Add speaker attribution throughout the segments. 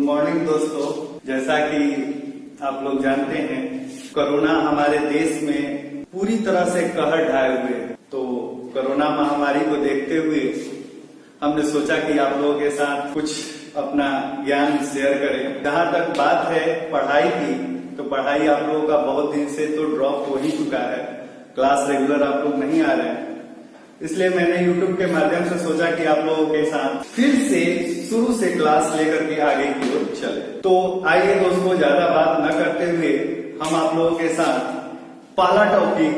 Speaker 1: Morning दोस्तों, जैसा कि आप लोग जानते हैं कोरोना हमारे देश में पूरी तरह से कहर ढाए हुए है। तो कोरोना महामारी को देखते हुए हमने सोचा कि आप लोगों के साथ कुछ अपना ज्ञान शेयर करें। जहाँ तक बात है पढ़ाई की, तो पढ़ाई आप लोगों का बहुत दिन से तो ड्रॉप हो ही चुका है, क्लास रेगुलर आप लोग नहीं आ रहे हैं। इसलिए मैंने YouTube के माध्यम से सोचा कि आप लोगों के साथ फिर से शुरू से क्लास लेकर के आगे की ओर चले। तो आइए दोस्तों, ज्यादा बात न करते हुए हम आप लोगों के साथ पहला टॉपिक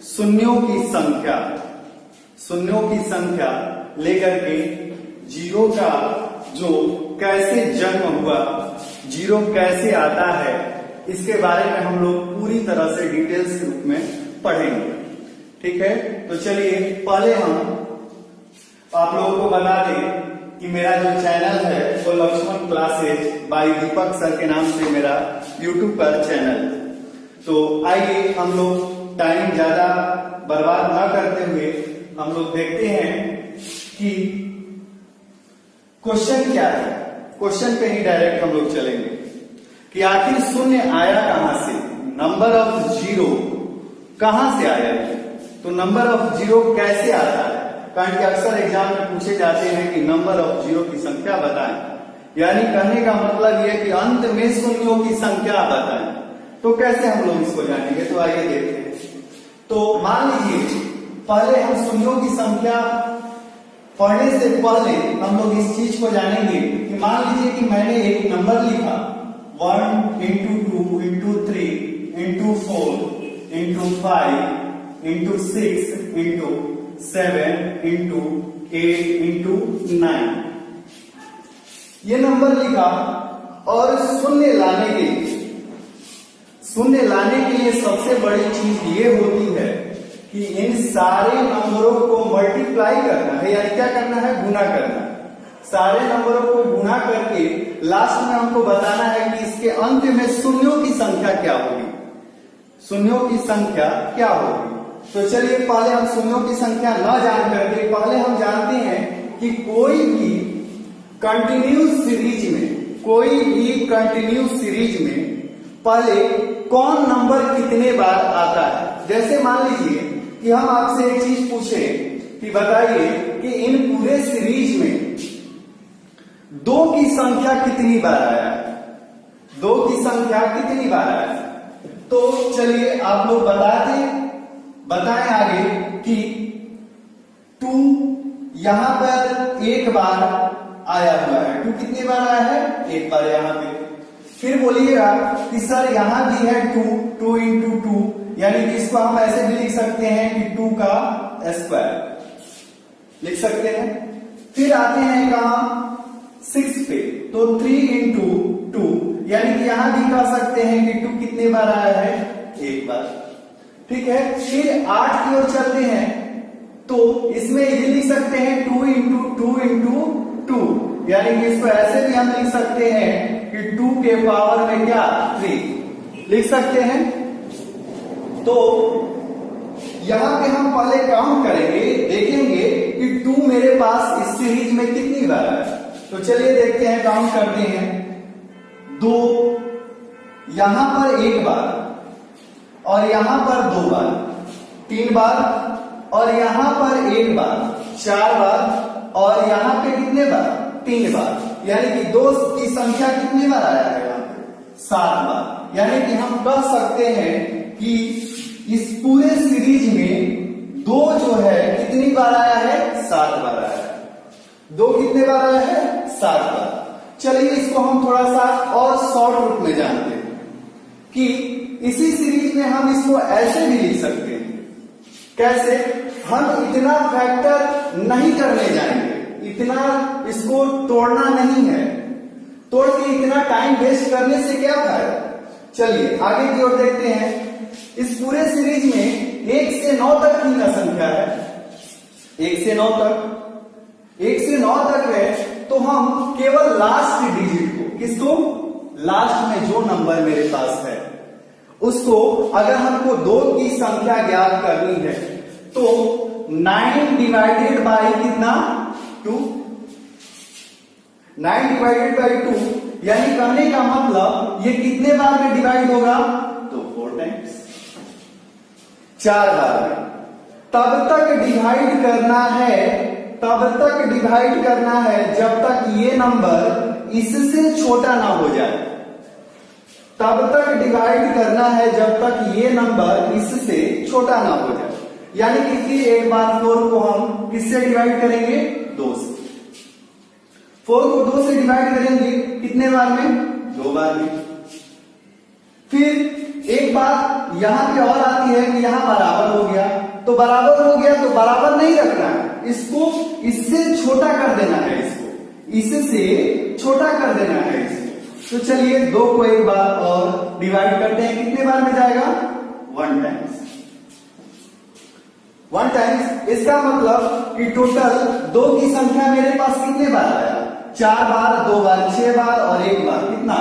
Speaker 1: शून्यों की संख्या लेकर के जीरो का जो कैसे जन्म हुआ, जीरो कैसे आता है, इसके बारे में हम लोग पूरी तरह से डिटेल्स रूप में पढ़ेंगे। ठीक है, तो चलिए पहले हम आप लोगों को बता दें कि मेरा जो चैनल है वो लक्ष्मण क्लासेज बाय दीपक सर के नाम से मेरा YouTube पर चैनल। तो आइए हम लोग टाइम ज्यादा बर्बाद ना करते हुए हम लोग देखते हैं कि क्वेश्चन क्या है। क्वेश्चन पे ही डायरेक्ट हम लोग चलेंगे कि आखिर शून्य आया कहां से, नंबर ऑफ जीरो कहां से आया है। तो नंबर ऑफ जीरो कैसे आता है, कारण कि अक्सर एग्जाम में पूछे जाते हैं कि नंबर ऑफ जीरो की संख्या बताएं, यानी कहने का मतलब यह है कि अंत में शून्यों की संख्या बताएं। तो कैसे हम लोग इसको जानेंगे, तो आइए देखते हैं। तो मान लीजिए पहले हम शून्यों की संख्या पढ़ने से पहले हम लोग इस चीज को जानेंगे कि मान लीजिए कि मैंने एक नंबर लिखा 1 into 2 into 3 into 4 into 5 into 6 into 7 into 8 into 9 ये नंबर लिखा। और शून्य लाने के लिए सबसे बड़ी चीज ये होती है कि इन सारे नंबरों को मल्टीप्लाई करना है, यानी क्या करना है, गुना करना है। सारे नंबरों को गुना करके लास्ट में हमको बताना है कि इसके अंत में शून्यों की संख्या क्या होगी, शून्यों की संख्या क्या होगी। तो चलिए पहले हम शून्यों की संख्या न जान करके पहले हम जानते हैं कि कोई भी कंटिन्यूस सीरीज में पहले कौन नंबर कितने बार आता है। जैसे मान लीजिए कि हम आपसे एक चीज पूछे कि बताइए कि इन पूरे सीरीज में 2 की संख्या कितनी बार आया है, 2 की संख्या कितनी बार आया है। तो चलिए आप लोग बताएं आगे कि 2 यहां पर एक बार आया हुआ है। 2 कितनी बार आया है, एक बार यहां पे। फिर बोलिएगा कि सर यहां भी है 2 into 2, यानी कि इसको हम ऐसे भी लिख सकते हैं कि 2 का स्क्वायर लिख सकते हैं। फिर आते हैं कहां, 6 पे, तो 3 into 2, यानी कि यहां भी कह सकते हैं कि 2 कितने बार आया है, एक बार। ठीक है, फिर 8 की ओर चलते हैं, तो इसमें ये लिख सकते हैं 2 into 2 into 2, यानी कि इसको ऐसे भी हम लिख सकते हैं कि 2 के पावर में क्या, 3 लिख सकते हैं। तो यहां पे हम पहले काउंट करेंगे, देखेंगे कि 2 मेरे पास इस सीरीज में कितनी बार है। तो चलिए देखते हैं, काउंट करते हैं। 2 यहां पर एक बार, और यहां पर 2 बार, 3 बार, और यहां पर 1 बार, 4 बार, और यहां पे कितने बार, 3 बार, यानी कि 2 की संख्या कितनी बार आया है यहां पे, 7 बार। यानी कि हम कह सकते हैं कि इस पूरे सीरीज में 2 जो है कितनी बार आया है, 7 बार आया है। 2 कितने बार आया है, 7 बार। चलिए इसको हम थोड़ा सा और शॉर्ट रूप में जानते हैं कि इसी सीरीज में हम इसको ऐसे भी लिख सकते हैं। कैसे, हम इतना फैक्टर नहीं करने जाएंगे, इतना इसको तोड़ना नहीं है, तोड़ के इतना टाइम वेस्ट करने से क्या फायदा। चलिए आगे की ओर देखते हैं। इस पूरे सीरीज में 1 से 9 तक की न संख्या है, 1 से 9 तक है, तो हम केवल लास्ट डिजिट को, किसको, लास्ट में जो नंबर मेरे पास है उसको अगर हमको 2 की संख्या ज्ञात करनी है तो 9 डिवाइडेड बाई कितना, 2, 9 डिवाइडेड बाई 2 यानी कहने का मतलब ये कितने बार में डिवाइड होगा, तो 4 टाइम्स, 4 बार में। तब तक डिवाइड करना है, तब तक डिवाइड करना है जब तक ये नंबर इससे छोटा ना हो जाए। तब तक डिवाइड करना है जब तक ये नंबर इससे छोटा ना हो जाए। यानी कि फिर एक बार 4 को हम किससे डिवाइड करेंगे, 2 से। 4 को 2 से डिवाइड करेंगे कितने बार में, 2 बार में। फिर एक बात यहां पे और आती है कि यहां बराबर हो गया, तो बराबर हो गया तो बराबर नहीं रखना है, इसको इससे छोटा कर देना है, इसको इससे छोटा कर देना है इसको। तो चलिए 2 को एक बार और डिवाइड करते हैं, कितने बार में जाएगा, 1 टाइम्स। 1 टाइम्स, इसका मतलब कि टोटल 2 की संख्या मेरे पास कितने बार आया, 4 बार, 2 बार, 6 बार और 1 बार, कितना,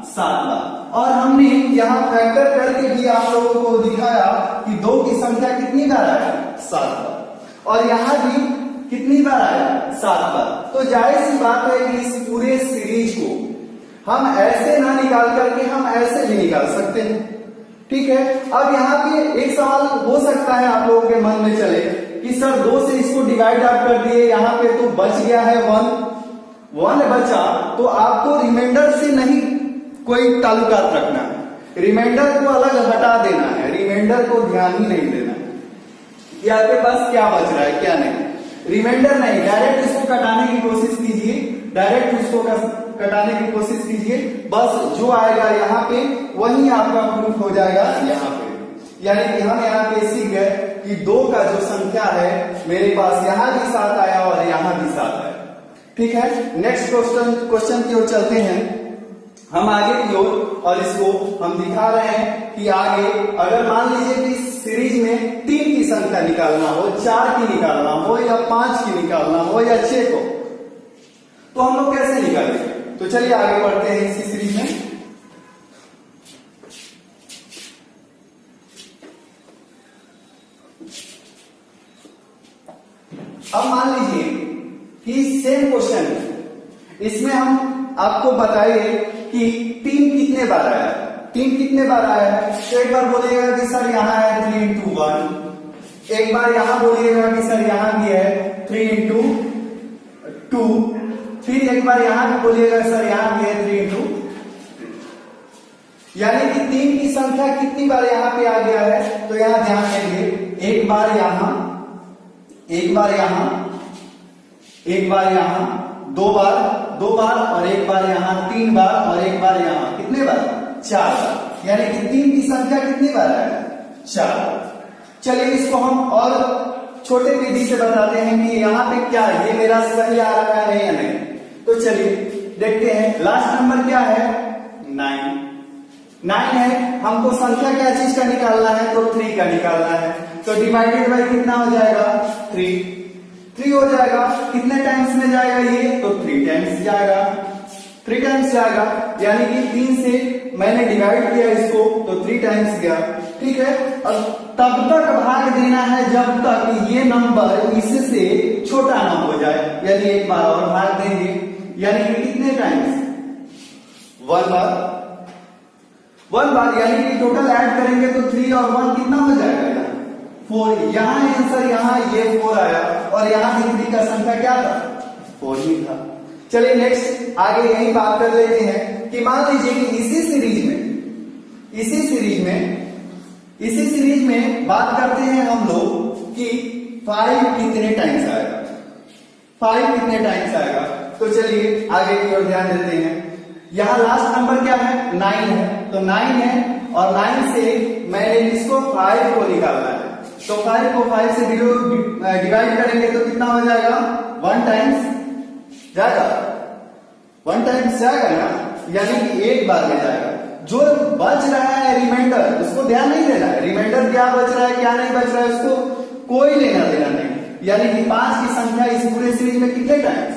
Speaker 1: 7 बार। और हमने यहाँ फैक्टर करके भी आप लोगों को दिखाया कि 2 की संख्या कितनी बार आया, 7 बार, और यहाँ भी कितनी बार आया, 7 बार। तो जाहिर सी बात है कि इस पूरे सीरीज को हम ऐसे ना निकाल करके हम ऐसे भी निकाल सकते हैं, ठीक है। अब यहाँ पे एक सवाल हो सकता है आप लोगों के मन में चले कि सर 2 से इसको डिवाइड आप कर दिए, यहाँ पे तो बच गया है 1 बचा, तो आपको रिमाइंडर से नहीं कोई ताल्लुकात रखना है, रिमाइंडर को अलग हटा देना है, रिमाइंडर को ध्यान ही नहीं देना है कि आपके पास क्या बच रहा है क्या नहीं। रिमाइंडर नहीं, डायरेक्ट इसको कटाने की कोशिश कीजिए, डायरेक्ट इसको कटाने की कोशिश कीजिए, बस जो आएगा यहाँ पे वही आपका प्रूफ हो जाएगा यहाँ पे। यानी कि हम यहाँ पे सीख गए कि 2 का जो संख्या है मेरे पास यहाँ भी 7 आया और यहाँ भी 7 आया, ठीक है। नेक्स्ट क्वेश्चन की ओर चलते हैं हम आगे की ओर, और इसको हम दिखा रहे हैं कि आगे अगर मान लीजिए कि सीरीज में 3 की संख्या निकालना हो, 4 की निकालना हो या 5 की निकालना हो या 6 को, तो हम लोग कैसे निकालेंगे। तो चलिए आगे बढ़ते हैं इसी सीरीज में। अब मान लीजिए कि सेम क्वेश्चन है, इसमें हम आपको बताइए कि 3 कितने बार आया है, 3 कितने बार आया है। तो एक बार बोलिएगा कि सर यहाँ है 3 into 1, एक बार यहां बोलिएगा कि सर यहां भी है 3 into 2, फिर एक बार यहां भी बोलिएगा सर यहां भी है 3 into 3। यानी कि 3 की संख्या कितनी बार यहां पे आ गया है, तो यहां ध्यान देंगे, एक बार यहां, एक बार यहां, एक बार यहां, 2 बार, 2 बार और एक बार यहां, 3 बार और एक बार यहां, कितने बार, 4 बार। यानी कि 3 की संख्या कितनी बार आया, 4 बार। चलिए इसको हम और छोटे विधि से बताते हैं कि यहाँ पे क्या है, ये मेरा सही आ रहा है या नहीं। तो चलिए देखते हैं, लास्ट नंबर क्या है, 9 है। हमको संख्या क्या चीज का निकालना है, तो 3 का निकालना है। तो डिवाइडेड बाय कितना हो जाएगा, 3 हो जाएगा। कितने टाइम्स में जाएगा ये, तो 3 टाइम्स जाएगा, 3 टाइम्स जाएगा। यानी कि 3 से मैंने डिवाइड किया इसको, तो 3 टाइम्स गया, ठीक है। अब तब तक भाग देना है जब तक ये नंबर इससे छोटा ना हो जाए, यानी एक बार और भाग देंगे, यानी कि कितने टाइम्स, 1 बार, यानी कि टोटल ऐड करेंगे तो 3 और 1 कितना हो जाएगा, 4। यहाँ आंसर, यहाँ ये 4 आया और यहाँ भी 3 का संख्या क्या था, 4 ही था। चलिए नेक्स्ट आगे यही बात कर लेते हैं कि मान लीजिए कि इसी सीरीज में बात करते हैं हम लोग कि 5 कितने टाइम्स आएगा, 5 कितने टाइम्स आएगा। तो चलिए आगे की ओर ध्यान देते हैं। यहाँ लास्ट नंबर क्या है, 9 है, तो 9 है और 9 से मैंने इसको 5 को निकालना है, तो 5 को 5 से डिवाइड करेंगे तो कितना हो जाएगा, 1 टाइम्स जाएगा, 1 टाइम्स जाएगा ना, यानी कि एक बार में जाएगा। जो बच रहा है रिमाइंडर, उसको ध्यान नहीं देना है, रिमाइंडर क्या बच रहा है क्या नहीं बच रहा है उसको कोई लेना देना नहीं। यानी कि 5 की संख्या इस पूरे सीरीज में कितने टाइम्स,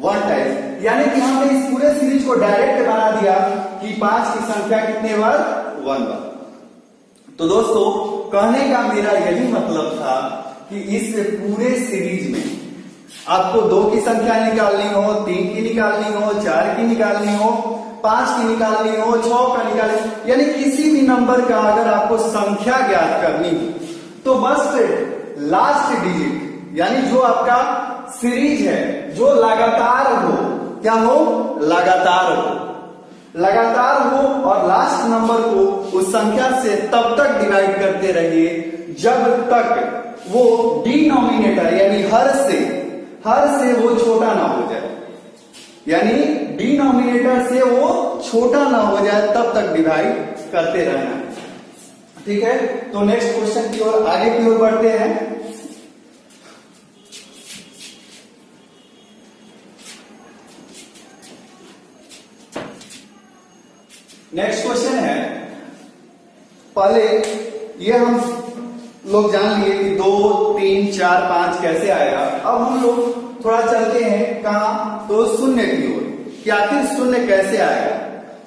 Speaker 1: 1 टाइम्स। यानी कि हमने इस पूरे सीरीज को डायरेक्ट बना दिया कि 5 की संख्या कितने बार, 1 बार। तो दोस्तों कहने का मेरा यही मतलब था कि इस पूरे सीरीज में आपको 2 की संख्या निकालनी हो, 3 की निकालनी हो, 4 की निकालनी हो, 5 की निकालनी हो, 6 का निकालनी, यानी किसी भी नंबर का अगर आपको संख्या ज्ञात करनी हो तो बस लास्ट डिजिट यानी जो आपका सीरीज है जो लगातार हो, क्या हो, लगातार हो और लास्ट नंबर को उस संख्या से तब तक डिवाइड करते रहिए जब तक वो डिनोमिनेटर यानी हर से वो छोटा ना हो जाए, यानी डिनोमिनेटर से वो छोटा ना हो जाए तब तक डिवाइड करते रहना है। ठीक है, तो नेक्स्ट क्वेश्चन की ओर आगे की ओर बढ़ते हैं। नेक्स्ट क्वेश्चन है, पहले ये हम लोग जान लिए कि 2, 3, 4, 5 कैसे आएगा। अब हम लोग थोड़ा चलते हैं कहां, तो शून्य की ओर कि आखिर शून्य कैसे आएगा।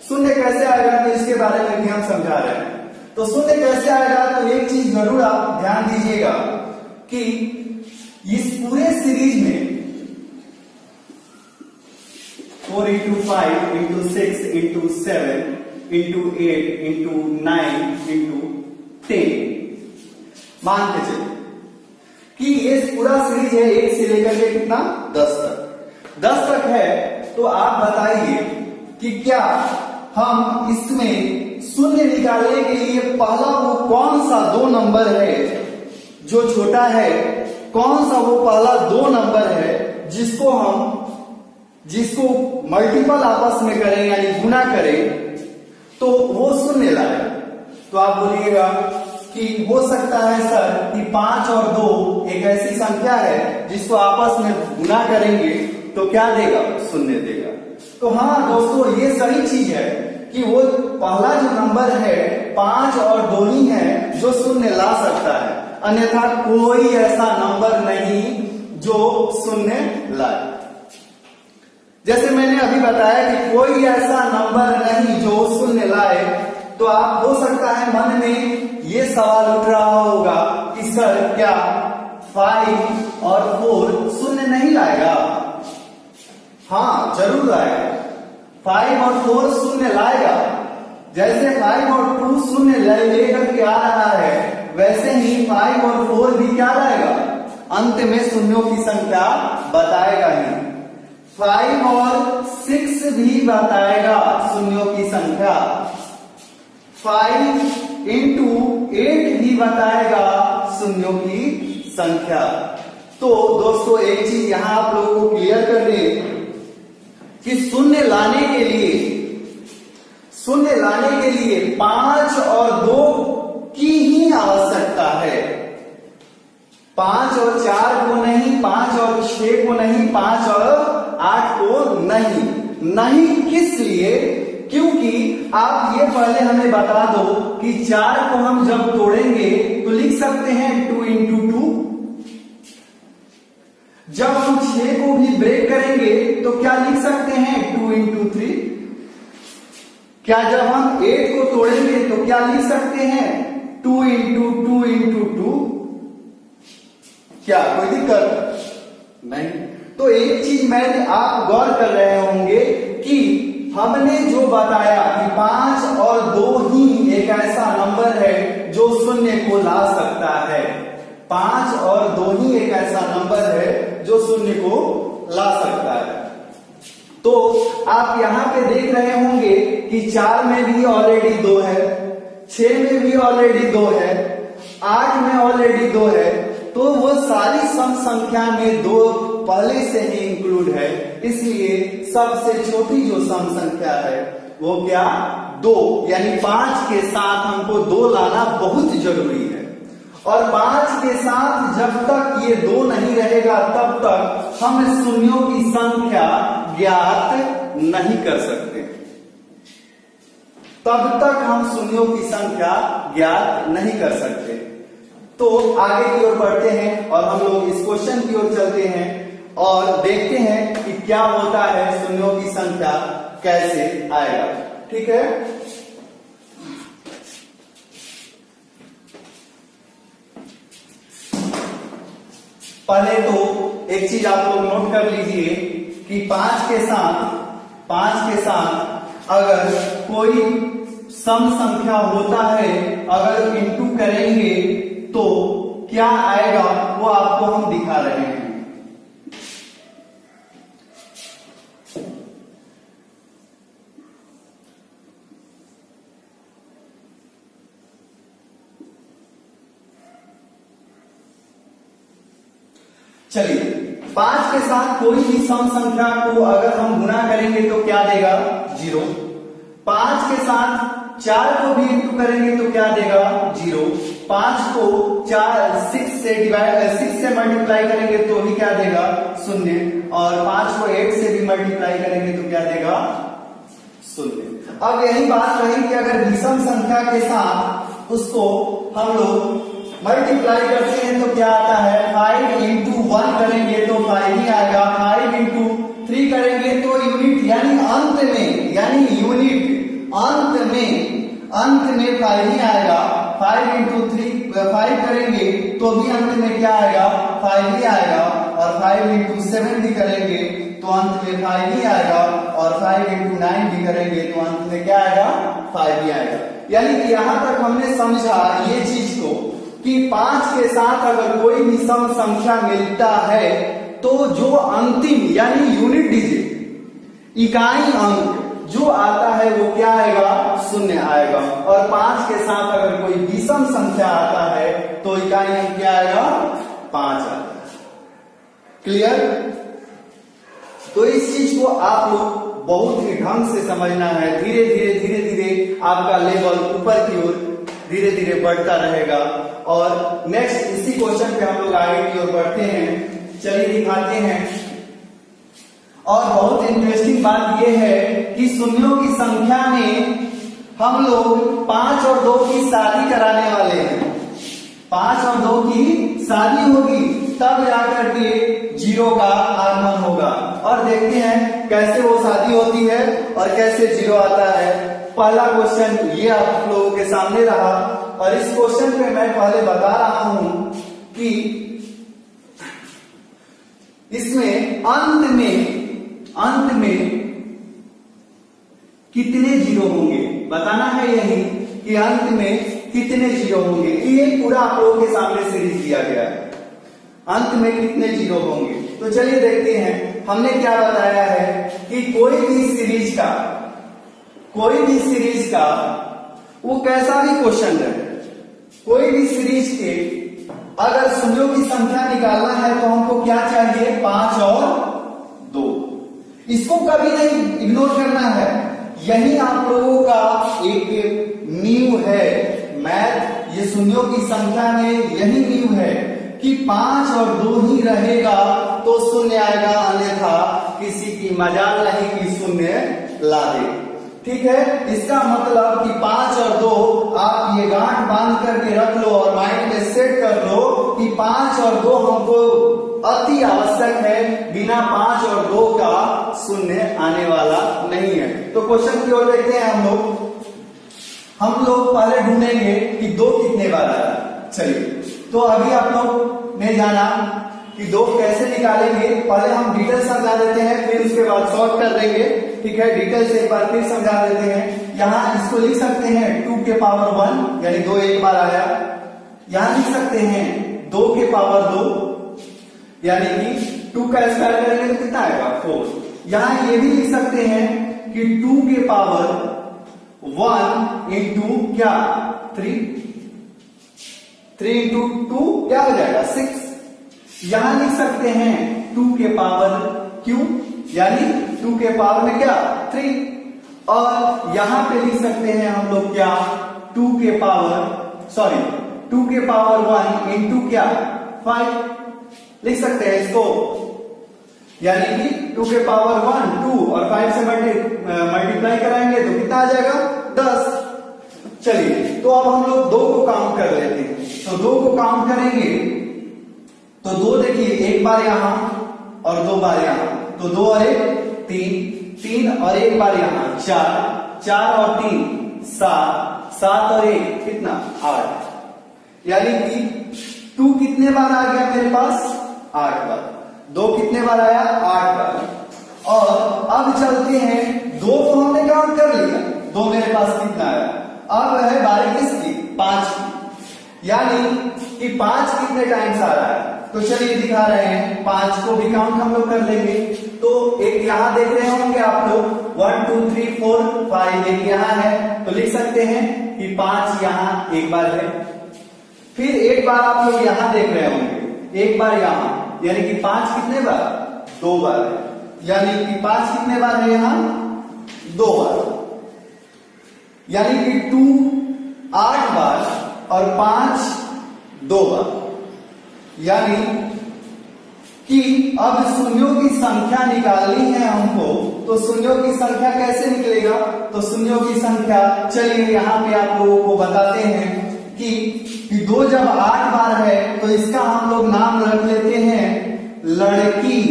Speaker 1: शून्य कैसे आएगा तो इसके बारे में भी हम समझा रहे हैं। तो शून्य कैसे आएगा तो एक चीज जरूर आप ध्यान दीजिएगा कि इस पूरे सीरीज में 4 into 5 into 6 into 7 into 8 into 9 into 10 मान के चलिए कि ये पूरा सीरीज है 1 से लेकर के कितना 10 तक है। तो आप बताइए कि क्या हम इसमें शून्य निकालने के लिए पहला वो कौन सा 2 नंबर है जो छोटा है, कौन सा वो पहला 2 नंबर है जिसको मल्टीपल आपस में करें यानी गुना करें तो वो शून्य लाए। तो आप बोलिएगा कि हो सकता है सर कि 5 और 2 एक ऐसी संख्या है जिसको आपस में गुना करेंगे तो क्या देगा, शून्य देगा। तो हाँ दोस्तों, ये सही चीज है कि वो पहला जो नंबर है 5 और 2 ही है जो शून्य ला सकता है, अन्यथा कोई ऐसा नंबर नहीं जो शून्य लाए। जैसे मैंने अभी बताया कि कोई ऐसा नंबर नहीं जो शून्य लाए, तो आप हो सकता है मन में ये सवाल उठ रहा होगा कि सर क्या 5 और 4 शून्य नहीं लाएगा? हाँ जरूर लाएगा, 5 और 4 शून्य लाएगा। जैसे 5 और 2 शून्य लेकर के आ रहा है वैसे ही 5 और 4 भी क्या लाएगा, अंत में शून्यों की संख्या बताएगा ही। 5 और 6 भी बताएगा शून्यों की संख्या, 5 into 8 भी बताएगा शून्यों की संख्या। तो दोस्तों एक चीज यहां आप लोगों को क्लियर कर दें कि शून्य लाने के लिए 5 और 2 की ही आवश्यकता है, 5 और 4 को नहीं, 5 और 6 को नहीं, 5 और 8 को नहीं। किस लिए? क्योंकि आप ये पहले हमें बता दो कि 4 को हम जब तोड़ेंगे तो लिख सकते हैं 2 into 2। जब हम 6 को भी ब्रेक करेंगे तो क्या लिख सकते हैं 2 into 3। क्या जब हम 8 को तोड़ेंगे तो क्या लिख सकते हैं 2 into 2 into 2। क्या कोई दिक्कत नहीं? तो एक चीज मैंने आप गौर कर रहे होंगे कि हमने जो बताया कि 5 और 2 ही एक ऐसा नंबर है जो शून्य को ला सकता है, 5 और 2 ही एक ऐसा नंबर है जो शून्य को ला सकता है। तो आप यहां पे देख रहे होंगे कि 4 में भी ऑलरेडी 2 है, 6 में भी ऑलरेडी 2 है, 8 में ऑलरेडी 2 है। तो वो सारी सम संख्या में 2 पहले से ही इंक्लूड है, इसलिए सबसे छोटी जो सम संख्या है वो क्या 2, यानी 5 के साथ हमको 2 लाना बहुत जरूरी है। और 5 के साथ जब तक ये 2 नहीं रहेगा तब तक हम शून्यों की संख्या ज्ञात नहीं कर सकते, तब तक हम शून्यों की संख्या ज्ञात नहीं कर सकते। तो आगे की ओर बढ़ते हैं और हम लोग इस क्वेश्चन की ओर चलते हैं और देखते हैं कि क्या होता है, शून्यों की संख्या कैसे आएगा। ठीक है, पहले तो एक चीज आप लोग नोट कर लीजिए कि 5 के साथ अगर कोई सम संख्या होता है, अगर इंटू करेंगे तो क्या आएगा वो आपको हम दिखा रहे हैं। चलिए, 5 के साथ कोई भी सम संख्या को अगर हम गुना करेंगे तो क्या देगा? 0। 5 के साथ 4 को भी इंटू करेंगे तो क्या देगा? 0। 5 को 6 से मल्टीप्लाई करेंगे तो भी क्या देगा? 0। और 5 को 8 से भी मल्टीप्लाई करेंगे तो क्या देगा? 0। अब यही बात रही कि अगर विषम संख्या के साथ उसको हम लोग मल्टीप्लाई करते हैं तो क्या आता है? 5 इंटू 1 करेंगे तो 5 ही आएगा। 5 इंटू 3 करेंगे तो यूनिट यानी अंत में, यानी यूनिट अंत में 5 ही आएगा। 5 इंटू 5 करेंगे तो भी अंत में क्या आएगा? 5 ही आएगा। और 5 इंटू 7 भी करेंगे तो अंत में 5 ही आएगा। और 5 इंटू 9 भी करेंगे तो अंत में क्या आएगा? 5 ही आएगा। यानी कि यहां तक हमने समझा ये चीज को कि 5 के साथ अगर कोई भी सम संख्या मिलता है तो जो अंतिम यानी यूनिट डिजिट, इकाई अंक जो आता है वो क्या आएगा? 0 आएगा। और 5 के साथ अगर कोई विषम संख्या आता है तो इकाई अंक क्या आएगा? 5 आता है। क्लियर? तो इस चीज को आप लोग बहुत ही ढंग से समझना है। धीरे धीरे आपका लेवल ऊपर की ओर धीरे धीरे बढ़ता रहेगा। और नेक्स्ट इसी क्वेश्चन पे हम लोग आगे की ओर बढ़ते हैं। चलिए दिखाते हैं। और बहुत इंटरेस्टिंग बात यह है कि शून्यों की संख्या में हम लोग 5 और 2 की शादी कराने वाले हैं। 5 और 2 की शादी होगी तब जाकर के 0 का आगमन होगा। और देखते हैं कैसे वो शादी होती है और कैसे 0 आता है। पहला क्वेश्चन ये आप लोगों के सामने रहा। और इस क्वेश्चन पे मैं पहले बता रहा हूं कि इसमें अंत में कितने 0 होंगे बताना है। यही कि अंत में कितने 0 होंगे, ये पूरा आप लोगों के सामने सीरीज दिया गया है। अंत में कितने 0 होंगे तो चलिए देखते हैं। हमने क्या बताया है कि कोई भी सीरीज का वो कैसा भी क्वेश्चन रहे, कोई भी सीरीज के अगर शून्यों की संख्या निकालना है तो हमको क्या चाहिए? 5 और 2। इसको कभी नहीं इग्नोर करना है। यही आप लोगों का एक नींव है मैथ। ये शून्यों की संख्या में यही नींव है कि 5 और 2 ही रहेगा तो 0 आएगा, अन्यथा किसी की मजाल नहीं कि 0 ला दे। ठीक है? इसका मतलब कि 5 और 2 आप ये गांठ बांध करके रख लो और माइंड में सेट कर लो कि 5 और 2 हमको अति आवश्यक है। बिना 5 और 2 का 0 आने वाला नहीं है। तो क्वेश्चन की ओर देखते हैं हम लोग पहले ढूंढेंगे कि 2 कितने बार आया। चलिए, तो अभी आप लोग ने जाना कि 2 कैसे निकालेंगे। पहले हम डिटेल समझा देते हैं, फिर उसके बाद सॉल्व कर देंगे। ठीक है? डिटेल से एक बार फिर समझा देते हैं। यहां इसको लिख सकते हैं 2 के पावर 1 यानी 2 एक बार आया। यहां लिख सकते हैं 2 के पावर 2 यानी कि 2 का स्क्वायर करेंगे तो कितना आएगा? 4। यहां ये भी लिख सकते हैं कि 2 के पावर 1 इंटू क्या? 3 इंटू 2 क्या हो जाएगा? 6। यहां लिख सकते हैं 2 के पावर क्यू यानी 2 के पावर में क्या? 3। और यहां पे लिख सकते हैं हम लोग क्या? 2 के पावर 1 इंटू क्या? 5 लिख सकते हैं इसको। यानी कि 2 के पावर 1 2 और 5 से मल्टीप्लाई कराएंगे तो कितना आ जाएगा? 10। चलिए, तो अब हम लोग 2 को काउंट कर लेते हैं। तो 2 को काउंट करेंगे तो 2 देखिए, एक बार यहां और 2 बार यहां, तो 2 और 1 3 और एक बार यहां 4 और 3 7 और 1 कितना? 8। यानी कि 2 कितने बार आ गया मेरे पास? 8 बार। 2 कितने बार आया? 8 बार। और अब चलते हैं 2 को हमने काउंट कर लिया, 2 मेरे पास कितना आया। अब है बारी किसकी, 5 की, यानी कि 5 कितने टाइम्स आ रहा है, तो चलिए दिखा रहे हैं, 5 को भी काउंट हम लोग कर लेंगे। तो एक यहां देख रहे होंगे आप लोग 1 2 3 4 5, एक यहां है, तो लिख सकते हैं कि 5 यहां एक बार है। फिर एक बार आप लोग यहां देख रहे होंगे, एक बार यहां, यानी कि 5 कितने बार, 2 बार है, यानी कि 5 कितने बार है यहां, 2 बार, यानी कि 2 8 बार और 5 2 बार, यानी कि अब शून्यों की संख्या निकालनी है हमको। तो शून्यों की संख्या कैसे निकलेगा, तो शून्यों की संख्या चलिए यहां पे आप लोगों को बताते हैं कि 2 जब 8 बार है तो इसका हम लोग नाम रख लेते हैं लड़की,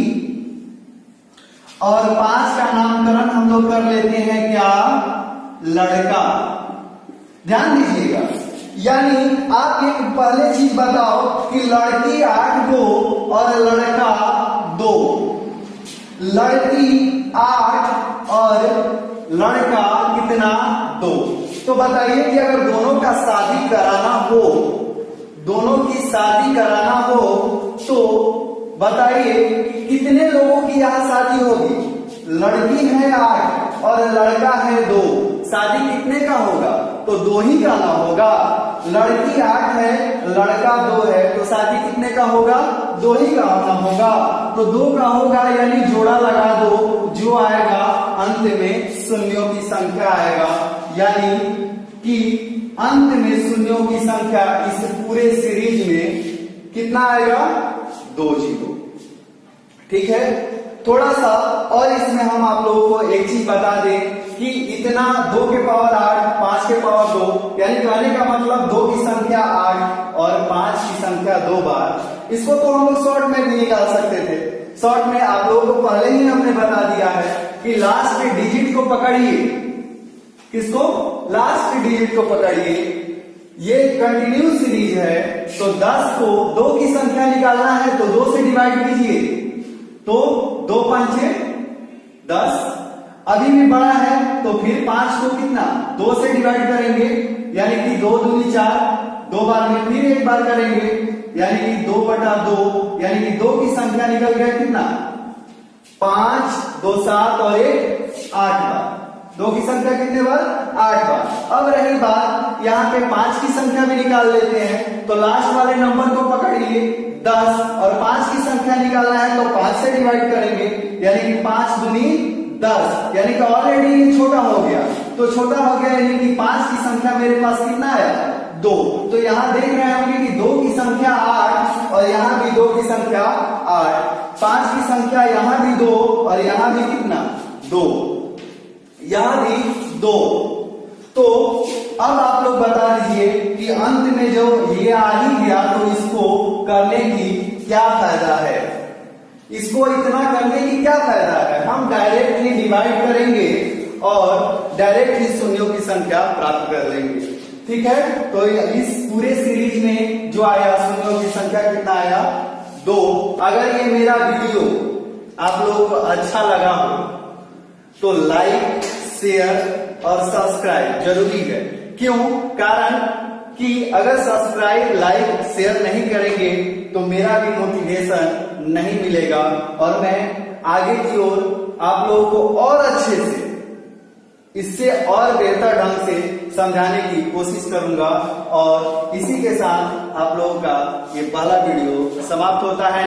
Speaker 1: और 5 का नामकरण हम लोग कर लेते हैं क्या, लड़का। ध्यान दीजिएगा, यानी आप एक पहले चीज बताओ कि लड़की 8 2 और लड़का 2, लड़की 8 और लड़का कितना, 2। तो बताइए कि अगर दोनों का शादी कराना हो, दोनों की शादी कराना हो, तो बताइए कितने लोगों की यहां शादी होगी। लड़की है 8 और लड़का है 2, शादी कितने का होगा, तो 2 ही का ना होगा। लड़की 8 है, लड़का 2 है, तो शादी कितने का होगा, 2 ही का होना होगा। तो 2 का होगा, यानी जोड़ा लगा दो, जो आएगा अंत में शून्यों की संख्या आएगा, यानी कि अंत में शून्यों की संख्या इस पूरे सीरीज में कितना आएगा, 2 0। ठीक है, थोड़ा सा और इसमें हम आप लोगों को एक चीज बता दें कि इतना 2 के पावर 8, 5 के पावर 2, यानी कहने का मतलब 2 की संख्या 8 और 5 की संख्या 2 बार। इसको तो हम लोग शॉर्ट में भी निकाल सकते थे। शॉर्ट में आप लोगों को पहले ही हमने बता दिया है कि लास्ट के डिजिट को पकड़िए, किसको, लास्ट के डिजिट को पकड़िए। ये कंटिन्यू सीरीज है, तो 10 को 2 की संख्या निकालना है तो 2 से डिवाइड कीजिए, तो 2 5 10, अभी भी बड़ा है तो फिर 5 को कितना, 2 से डिवाइड करेंगे, यानी कि 2 दूनी 4, 2 बार में फिर एक बार करेंगे, यानी कि 2 बटा 2, यानी कि 2 की संख्या निकल गया कितना, 5 2 7 और 1 8 बार। 2 की संख्या कितने बार, 8 बार। अब रही बात, यहाँ पे 5 की संख्या भी निकाल लेते हैं, तो लास्ट वाले नंबर को पकड़िए 10, और 5 की संख्या निकालना है तो 5 से डिवाइड करेंगे, यानी कि 5 दूनी 10, यानी कि ऑलरेडी ये छोटा हो गया, तो छोटा हो गया, यानी कि 5 की संख्या मेरे पास कितना आया, 2। तो यहाँ देख रहे होंगे कि 2 की संख्या 8 और यहाँ भी 2 की संख्या 8, 5 की संख्या यहाँ भी 2 और यहाँ भी कितना, 2, यहाँ भी 2। तो अब आप लोग बता दीजिए कि अंत में जो ये आ ही गया, तो इसको करने की क्या फायदा है, इसको इतना करने की क्या फायदा है। हम डायरेक्टली डिवाइड करेंगे और डायरेक्टली शून्यों की संख्या प्राप्त कर लेंगे। ठीक है, तो इस पूरे सीरीज में जो आया शून्यों की संख्या कितना आया, 2। अगर ये मेरा वीडियो आप लोगों को अच्छा लगा हो तो लाइक शेयर और सब्सक्राइब जरूरी है। क्यों, कारण कि अगर सब्सक्राइब लाइक शेयर नहीं करेंगे तो मेरा भी मोटिवेशन नहीं मिलेगा, और मैं आगे की ओर आप लोगों को और अच्छे से, इससे और बेहतर ढंग से समझाने की कोशिश करूंगा। और इसी के साथ आप लोगों का ये पहला वीडियो समाप्त होता है।